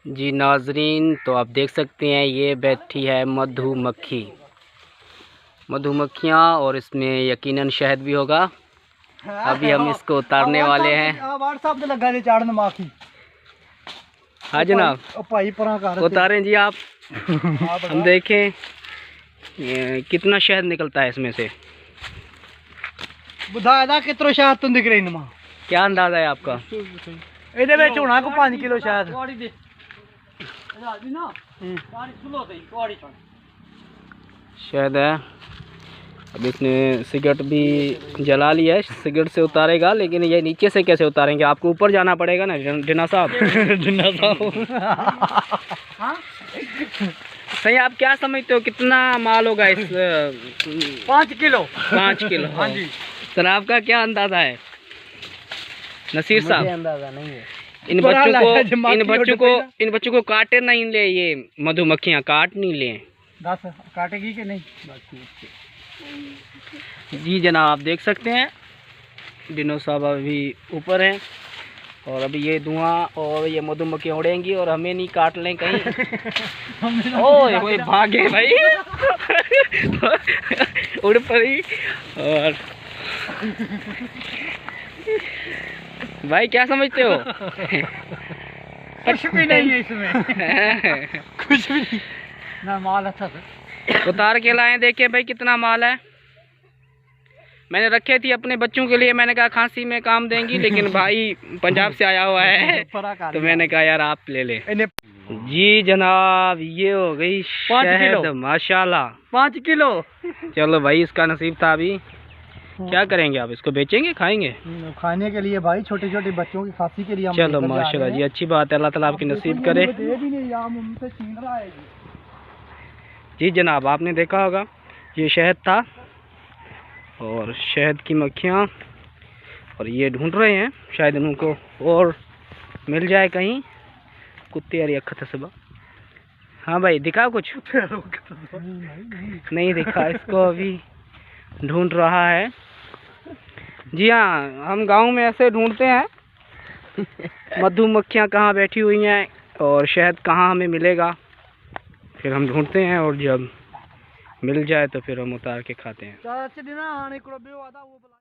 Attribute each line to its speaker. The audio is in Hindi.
Speaker 1: जी नाजरीन, तो आप देख सकते हैं ये बैठी है मधुमक्खियाँ और इसमें यकीनन शहद भी होगा। अभी हम इसको उतारने वाले हैं। हाँ जनाब, उतारें जी आप। हम देखें कितना शहद निकलता है इसमें से।
Speaker 2: कितना शहद तो दिख रही नमा,
Speaker 1: क्या अंदाजा है आपका?
Speaker 2: ये होना को 5 किलो शहद
Speaker 1: शहद है। अब इसने सिगरेट भी जला लिया है, सिगरेट से उतारेगा, लेकिन ये नीचे से कैसे उतारेंगे? आपको ऊपर जाना पड़ेगा ना जिन्ना साहब। जिन्ना साहब सही, आप क्या समझते हो कितना माल होगा इस?
Speaker 2: 5 किलो।
Speaker 1: 5 किलो, हाँ जी। सर आपका क्या अंदाजा है नसीर साहब?
Speaker 2: अंदाजा नहीं है।
Speaker 1: इन बच्चों को काटे नहीं ले, ये मधुमक्खियाँ काट नहीं ले।
Speaker 2: 10 काटेगी कि नहीं?
Speaker 1: जी जनाब, आप देख सकते हैं डिनो साहब अभी ऊपर हैं और अभी ये धुआं और ये मधुमक्खियाँ उड़ेंगी और हमें नहीं काट लें कहीं। ओए कोई भागे भाई। उड़ पड़ी। और भाई क्या समझते हो?
Speaker 2: कुछ भी नहीं है इसमें। कुछ भी नहीं ना, माल अच्छा था।
Speaker 1: उतार के लाए, देखिए भाई कितना माल है। मैंने रखे थी अपने बच्चों के लिए, मैंने कहा खांसी में काम देंगी, लेकिन भाई पंजाब से आया हुआ है तो मैंने कहा यार आप ले ले। जी जनाब, ये हो गई
Speaker 2: 5 किलो
Speaker 1: माशाल्लाह।
Speaker 2: 5 किलो।
Speaker 1: चलो भाई, इसका नसीब था। अभी क्या करेंगे आप? इसको बेचेंगे, खाएंगे?
Speaker 2: खाने के लिए भाई, छोटे छोटे बच्चों की खांसी के लिए।
Speaker 1: चलो माशाल्लाह जी, अच्छी बात है, अल्लाह ताला आपकी नसीब करे। जी जनाब, आपने देखा होगा ये शहद था और शहद की मक्खियाँ, और ये ढूंढ रहे हैं शायद इनको और मिल जाए कहीं। कुत्ते यार अखत सुबह। हाँ भाई, दिखा कुछ? नहीं दिखा, इसको अभी ढूंढ रहा है। जी हाँ, हम गांव में ऐसे ढूंढते हैं मधुमक्खियाँ कहाँ बैठी हुई हैं और शहद कहाँ हमें मिलेगा, फिर हम ढूंढते हैं और जब मिल जाए तो फिर हम उतार के खाते हैं।